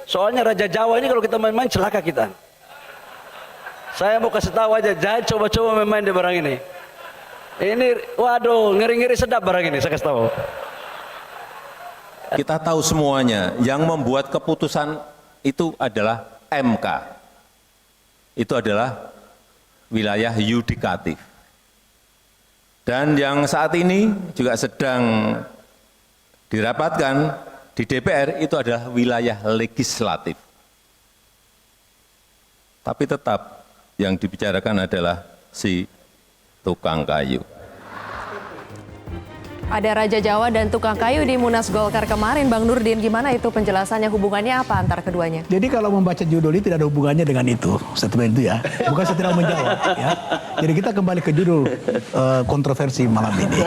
Soalnya Raja Jawa ini kalau kita main-main celaka kita. Saya mau kasih tahu aja, jangan coba-coba main-main di barang ini. Ini, waduh, ngeri-ngeri sedap barang ini, saya kasih tahu. Kita tahu semuanya, yang membuat keputusan itu adalah MK. Itu adalah wilayah yudikatif. Dan yang saat ini juga sedang dirapatkan di DPR itu adalah wilayah legislatif. Tapi tetap yang dibicarakan adalah si tukang kayu. Ada Raja Jawa dan tukang kayu di Munas Golkar kemarin. Bang Nurdin, gimana itu penjelasannya, hubungannya apa antar keduanya? Jadi kalau membaca judul ini tidak ada hubungannya dengan itu, statement itu ya. Bukan saya tidak menjawab ya. Jadi kita kembali ke judul kontroversi malam ini.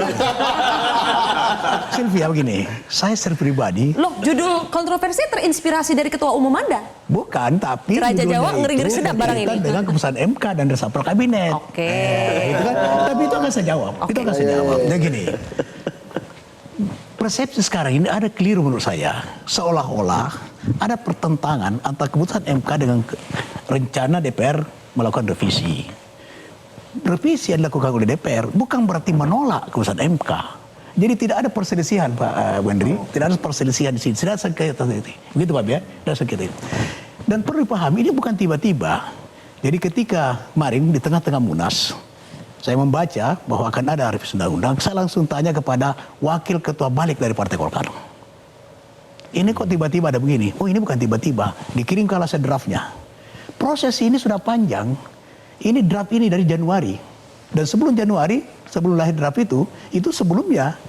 Sylvia begini, saya secara pribadi... Loh, judul kontroversi terinspirasi dari Ketua Umum Anda? Bukan, tapi Raja Jawa ngeri-ngeri sedap barang ini. dengan keputusan MK dan resapel kabinet. Oke. Itu kan, tapi itu akan saya jawab. Itu akan saya jawab. Nah gini, persepsi sekarang ini ada keliru menurut saya. Seolah-olah ada pertentangan antara keputusan MK dengan rencana DPR melakukan revisi. Revisi yang dilakukan oleh DPR bukan berarti menolak keputusan MK. Jadi tidak ada perselisihan Pak Wendri, tidak ada perselisihan di sini, tidak ada sengketa itu. Begitu Pak ya, tidak sengketa itu. Dan perlu dipahami ini bukan tiba-tiba. Jadi ketika kemarin di tengah-tengah Munas, saya membaca bahwa akan ada revisi undang-undang, saya langsung tanya kepada wakil ketua balik dari Partai Golkar. Ini kok tiba-tiba ada begini? Oh ini bukan tiba-tiba, dikirim ke alas draftnya. Proses ini sudah panjang, ini draft ini dari Januari. Dan sebelum Januari, sebelum lahir draft itu sebelumnya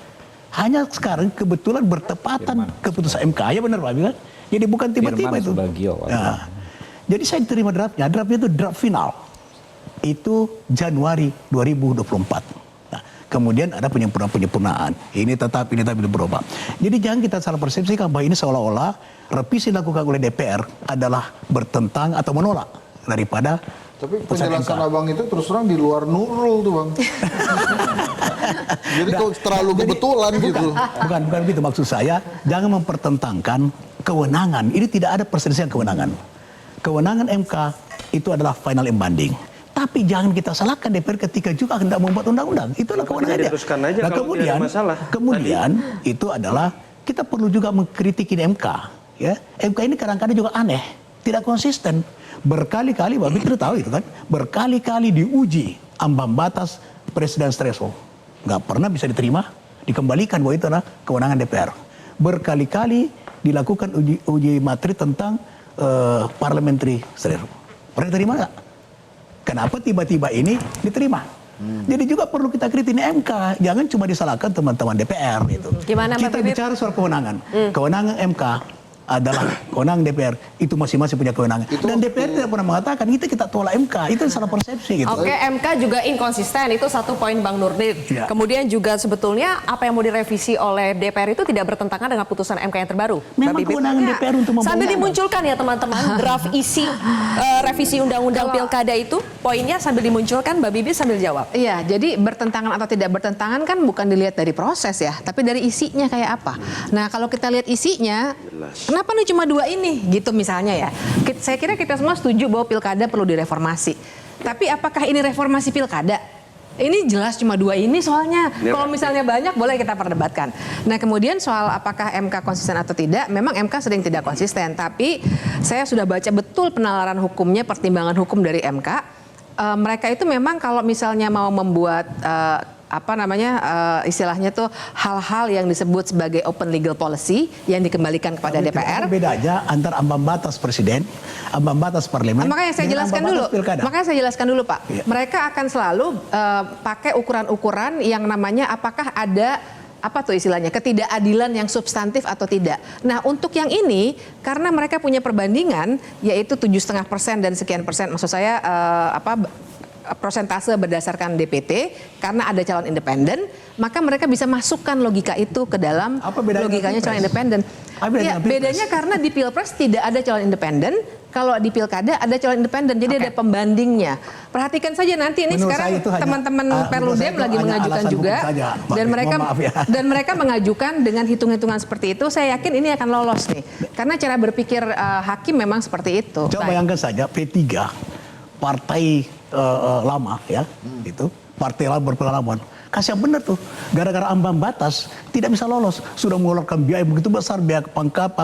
hanya sekarang kebetulan bertepatan keputusan MK. Ya benar Pak kan? Jadi bukan tiba-tiba itu. Nah, jadi saya terima draftnya itu draft final. Itu Januari 2024. Nah, kemudian ada penyempurnaan. Ini tetap berubah. Jadi jangan kita salah persepsikan bahwa ini seolah-olah revisi dilakukan oleh DPR adalah bertentang atau menolak daripada. Tapi penjelasan abang itu terus terang di luar Nurul tuh bang. Jadi kok terlalu kebetulan gitu. Bukan begitu maksud saya. Jangan mempertentangkan kewenangan. Ini tidak ada perselisihan kewenangan. Kewenangan MK itu adalah final and binding. Tapi jangan kita salahkan DPR ketika juga hendak membuat undang-undang. Itulah kewenangannya. Nah kemudian itu adalah kita perlu juga mengkritik MK. Ya, MK ini kadang-kadang juga aneh, tidak konsisten. Berkali-kali, Mbak Fitri tahu itu kan, berkali-kali diuji ambang batas presiden threshold. Nggak pernah bisa diterima, dikembalikan bahwa itu adalah kewenangan DPR. Berkali-kali dilakukan uji materi tentang parliamentary threshold. Pernah diterima nggak? Kenapa tiba-tiba ini diterima? Jadi juga perlu kita kritik ini MK, jangan cuma disalahkan teman-teman DPR itu. Gimana, kita bicara soal kewenangan. Kewenangan MK adalah kewenangan DPR, itu masing-masing punya kewenangan. Dan DPR tidak pernah mengatakan itu kita tolak MK, itu salah persepsi gitu. Oke, MK juga inkonsisten, itu satu poin Bang Nurdin. Ya. Kemudian juga sebetulnya apa yang mau direvisi oleh DPR itu tidak bertentangan dengan putusan MK yang terbaru. Memang kewenangan DPR untuk membangun. Sambil dimunculkan ya teman-teman, draft isi revisi undang-undang pilkada itu, poinnya sambil dimunculkan, Mbak Bibi sambil jawab. Iya, jadi bertentangan atau tidak bertentangan kan bukan dilihat dari proses ya, tapi dari isinya kayak apa. Nah, kalau kita lihat isinya, kenapa nih cuma dua ini? Gitu misalnya ya. Saya kira kita semua setuju bahwa pilkada perlu direformasi. Tapi apakah ini reformasi pilkada? Ini jelas cuma dua ini soalnya. Kalau misalnya banyak boleh kita perdebatkan. Nah kemudian soal apakah MK konsisten atau tidak, memang MK sering tidak konsisten. Tapi saya sudah baca betul penalaran hukumnya, pertimbangan hukum dari MK. Mereka itu memang kalau misalnya mau membuat istilahnya tuh hal-hal yang disebut sebagai open legal policy yang dikembalikan kepada DPR. Bedanya antara ambang batas presiden, ambang batas parlemen. Makanya saya jelaskan dulu, Pak. Ya. Mereka akan selalu pakai ukuran-ukuran yang namanya apakah ada ketidakadilan yang substantif atau tidak. Nah untuk yang ini karena mereka punya perbandingan yaitu 7,5% dan sekian persen, maksud saya persentase berdasarkan DPT karena ada calon independen, maka mereka bisa masukkan logika itu ke dalam Apa bedanya logikanya dengan calon Pilpres? independen. Apa bedanya Ya, dengan Pilpres? bedanya karena di Pilpres tidak ada calon independen, kalau di Pilkada ada calon independen, jadi ada pembandingnya. Perhatikan saja nanti ini Menurut sekarang saya itu hanya- teman-teman menurut saya Perludem itu lagi hanya mengajukan alasan juga hukum saja, Mbak dan Bek. mereka Mohon maaf ya. dan mereka mengajukan dengan hitung-hitungan seperti itu. Saya yakin ini akan lolos nih, karena cara berpikir hakim memang seperti itu. Coba bayangkan saja P3, partai lama ya, itu partai lama berpengalaman. Kasihan benar tuh, gara-gara ambang batas tidak bisa lolos. Sudah mengeluarkan biaya begitu besar, biaya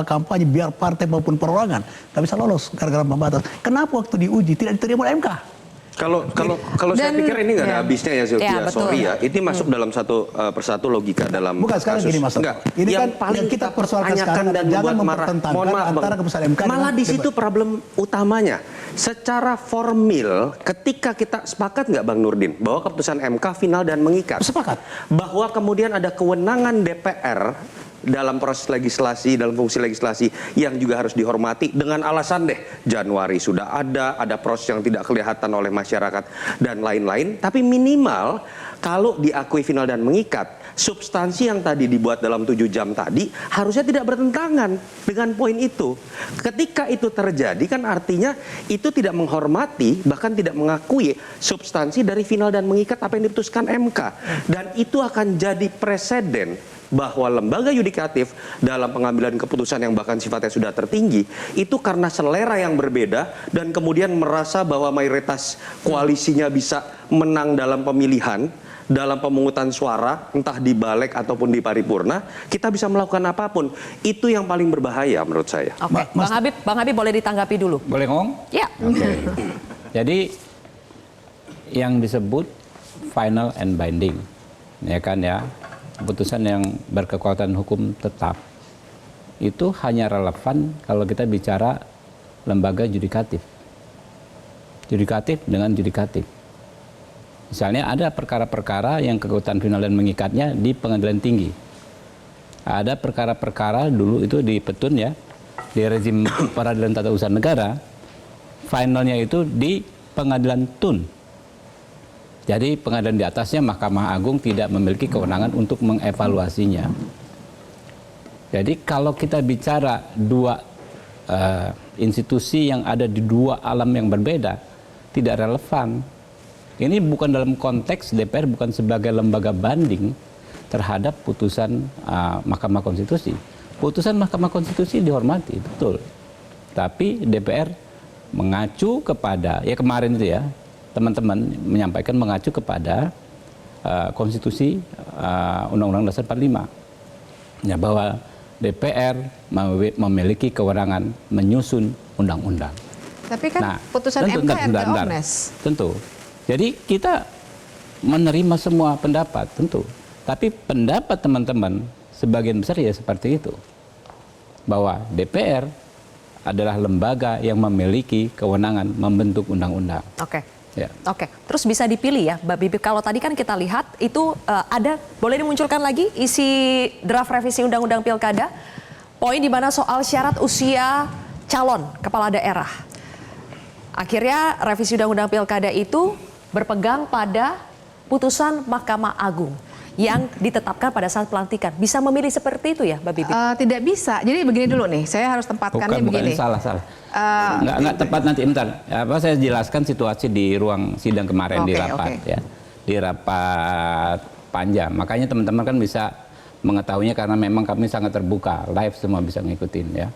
kampanye, biar partai maupun perorangan, nggak bisa lolos gara-gara ambang batas. Kenapa waktu diuji tidak diterima oleh MK? Kalau saya Dan- pikir ini nggak ada ya. habisnya ya Ya, Sylvia, betul. sorry ya. Ini masuk dalam satu persatu logika dalam Bukan sekarang kasus. gini, Mas Toto. Enggak. Ini yang kan paling yang kita persoalkan pertanyakan sekarang dan jangan membuat marah. mempertentangkan Mohon maaf, antara Bang. keputusan MK Malah dengan di situ debat. problem utamanya. Secara formil, ketika kita sepakat nggak Bang Nurdin bahwa keputusan MK final dan mengikat. Sepakat. Bahwa kemudian ada kewenangan DPR dalam proses legislasi, dalam fungsi legislasi yang juga harus dihormati dengan alasan deh Januari sudah ada proses yang tidak kelihatan oleh masyarakat dan lain-lain, tapi minimal kalau diakui final dan mengikat, substansi yang tadi dibuat dalam 7 jam tadi harusnya tidak bertentangan dengan poin itu. Ketika itu terjadi kan artinya itu tidak menghormati bahkan tidak mengakui substansi dari final dan mengikat apa yang diputuskan MK, dan itu akan jadi preseden bahwa lembaga yudikatif dalam pengambilan keputusan yang bahkan sifatnya sudah tertinggi itu karena selera yang berbeda dan kemudian merasa bahwa mayoritas koalisinya bisa menang dalam pemilihan, dalam pemungutan suara, entah di balik ataupun di paripurna, kita bisa melakukan apapun. Itu yang paling berbahaya menurut saya. Oke, Bang Habib boleh ditanggapi dulu. Boleh ngomong? Ya. Oke. Jadi yang disebut final and binding, ya kan ya, keputusan yang berkekuatan hukum tetap itu hanya relevan kalau kita bicara lembaga yudikatif. Yudikatif dengan yudikatif. Misalnya ada perkara-perkara yang kekuatan final dan mengikatnya di pengadilan tinggi. Ada perkara-perkara dulu itu di Petun ya, di rezim peradilan tata usaha negara, finalnya itu di pengadilan Tun. Jadi pengadilan di atasnya Mahkamah Agung tidak memiliki kewenangan untuk mengevaluasinya. Jadi kalau kita bicara dua institusi yang ada di dua alam yang berbeda, tidak relevan. Ini bukan dalam konteks DPR bukan sebagai lembaga banding terhadap putusan Mahkamah Konstitusi. Putusan Mahkamah Konstitusi dihormati, betul. Tapi DPR mengacu kepada, ya kemarin itu ya, teman-teman menyampaikan mengacu kepada konstitusi Undang-Undang Dasar 45 ya, bahwa DPR memiliki kewenangan menyusun undang-undang. Tapi kan putusan tentu, MK bentar. omnes. Tentu. Jadi kita menerima semua pendapat, tentu. Tapi pendapat teman-teman sebagian besar ya seperti itu. Bahwa DPR adalah lembaga yang memiliki kewenangan membentuk undang-undang. Oke. Ya. Oke, terus bisa dipilih ya, Mbak Bibip. Kalau tadi kan kita lihat itu ada, boleh dimunculkan lagi isi draft revisi Undang-Undang Pilkada, poin di mana soal syarat usia calon kepala daerah. Akhirnya revisi Undang-Undang Pilkada itu berpegang pada putusan Mahkamah Agung yang ditetapkan pada saat pelantikan. Bisa memilih seperti itu ya, Mbak Bibip? Tidak bisa. Jadi begini dulu nih, saya harus tempatkannya begini. Salah. Nggak tepat nanti, bentar. Saya jelaskan situasi di ruang sidang kemarin di rapat. Ya. Di rapat panjang. Makanya teman-teman kan bisa mengetahuinya karena memang kami sangat terbuka. Live semua bisa ngikutin ya.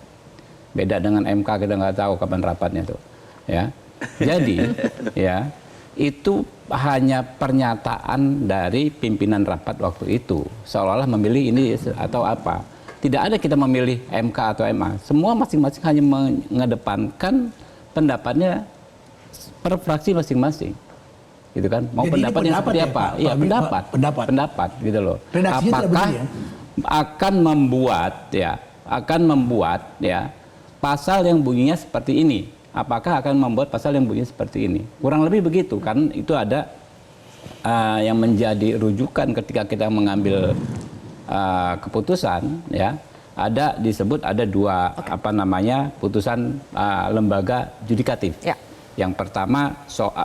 Beda dengan MK, kita nggak tahu kapan rapatnya tuh. Ya. Jadi ya, itu hanya pernyataan dari pimpinan rapat waktu itu, seolah-olah memilih ini atau apa. Tidak ada kita memilih MK atau MA. Semua masing-masing hanya mengedepankan pendapatnya per fraksi masing-masing, gitu kan? Mau Jadi pendapatnya pendapat seperti ya, apa? Pak? Iya, Pendapat. pendapat, gitu loh. Redaksinya tidak Apakah begini ya? akan membuat pasal yang bunyinya seperti ini? Apakah akan membuat pasal yang bunyinya seperti ini? Kurang lebih begitu, kan itu ada yang menjadi rujukan ketika kita mengambil keputusan, ya. Ada disebut ada dua putusan lembaga yudikatif. Ya. Yang pertama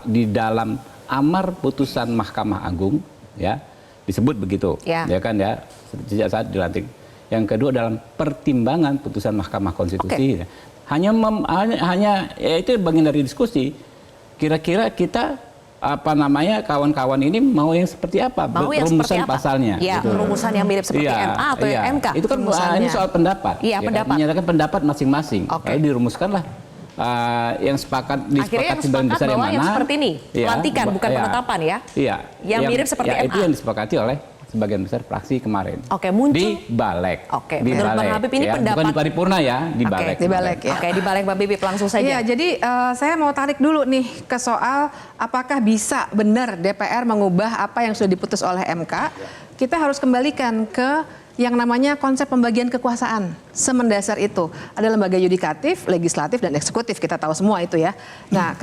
di dalam amar putusan Mahkamah Agung, ya disebut begitu, Ya. ya kan ya sejak saat dilantik. Yang kedua dalam pertimbangan putusan Mahkamah Konstitusi. Hanya ya itu bagian dari diskusi. Kira-kira kita kawan-kawan ini mau yang seperti apa? Mau yang rumusan seperti apa? pasalnya. Ya, gitu. rumusan yang mirip seperti Iya, MA atau iya. MK. Itu kan ini soal pendapat. Iya, kan? pendapat. Menyatakan pendapat masing-masing. Oke. Lalu dirumuskanlah yang Akhirnya disepakati yang sebagian sepakat besar yang bahwa mana. yang seperti ini, Iya, pelantikan bukan iya. penetapan ya. Iya. Yang mirip seperti ya, MA. Itu yang disepakati oleh sebagian besar fraksi kemarin. Oke, muncul. Di Balek. Oke, Di menurut Bang Balek, Habib ini ya. pendapat. Bukan di paripurna ya, di Oke, Balek. di Balek ya. Oke, di balik Mbak Bibip langsung saja. Iya, jadi saya mau tarik dulu nih ke soal apakah bisa benar DPR mengubah apa yang sudah diputus oleh MK. Kita harus kembalikan ke yang namanya konsep pembagian kekuasaan. Semendasar itu ada lembaga yudikatif, legislatif, dan eksekutif. Kita tahu semua itu ya. Nah,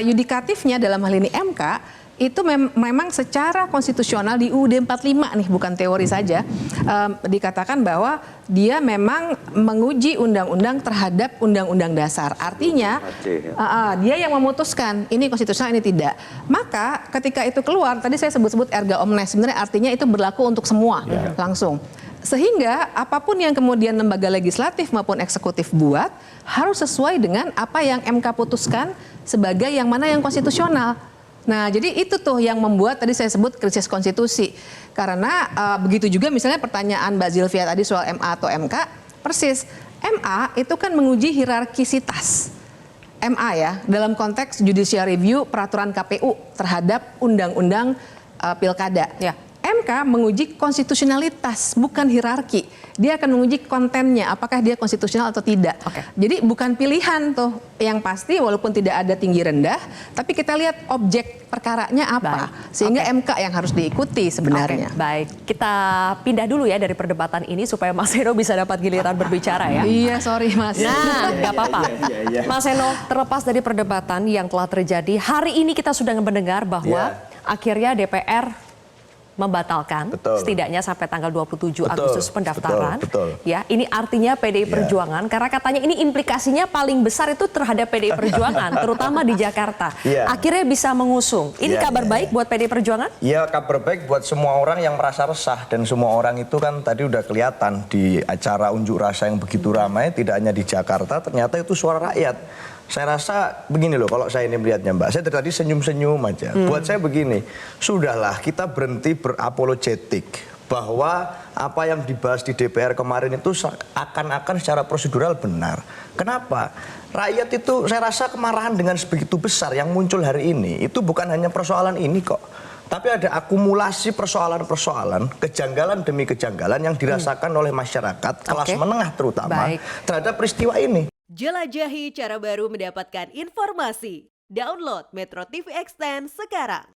yudikatifnya dalam hal ini MK itu memang secara konstitusional di UUD 45 nih, bukan teori saja, dikatakan bahwa dia memang menguji undang-undang terhadap undang-undang dasar. Artinya dia yang memutuskan ini konstitusional, ini tidak. Maka ketika itu keluar, tadi saya sebut-sebut erga omnes, sebenarnya artinya itu berlaku untuk semua langsung. Sehingga apapun yang kemudian lembaga legislatif maupun eksekutif buat harus sesuai dengan apa yang MK putuskan sebagai yang mana yang konstitusional. Nah, jadi itu tuh yang membuat tadi saya sebut krisis konstitusi. Karena begitu juga misalnya pertanyaan Mbak Zilvia tadi soal MA atau MK, persis. MA itu kan menguji hierarkisitas. MA ya, dalam konteks judicial review peraturan KPU terhadap undang-undang pilkada. Ya. MK menguji konstitusionalitas, bukan hierarki. Dia akan menguji kontennya, apakah dia konstitusional atau tidak. Oke. Jadi bukan pilihan tuh, yang pasti walaupun tidak ada tinggi rendah, tapi kita lihat objek perkaranya apa. Baik. Sehingga Oke. MK yang harus diikuti sebenarnya. Oke, baik. Kita pindah dulu ya dari perdebatan ini supaya Mas Eno bisa dapat giliran berbicara ya. Iya, sorry Mas. Nah, nggak apa-apa. Mas Eno, terlepas dari perdebatan yang telah terjadi, hari ini kita sudah mendengar bahwa akhirnya DPR membatalkan setidaknya sampai tanggal 27 Agustus pendaftaran. betul. Ya, ini artinya PDI Perjuangan karena katanya ini implikasinya paling besar itu terhadap PDI Perjuangan, terutama di Jakarta. Akhirnya bisa mengusung. Ini kabar baik buat PDI Perjuangan? Iya, kabar baik buat semua orang yang merasa resah, dan semua orang itu kan tadi udah kelihatan di acara unjuk rasa yang begitu ramai, tidak hanya di Jakarta, ternyata itu suara rakyat. Saya rasa begini loh, kalau saya ini melihatnya Mbak, saya dari tadi senyum-senyum aja. Buat saya begini, sudahlah kita berhenti berapologetik bahwa apa yang dibahas di DPR kemarin itu akan secara prosedural benar. Kenapa? Rakyat itu saya rasa kemarahan dengan sebegitu besar yang muncul hari ini, itu bukan hanya persoalan ini kok. Tapi ada akumulasi persoalan-persoalan, kejanggalan demi kejanggalan yang dirasakan oleh masyarakat, kelas menengah terutama, terhadap peristiwa ini. Jelajahi cara baru mendapatkan informasi. Download Metro TV Extend sekarang.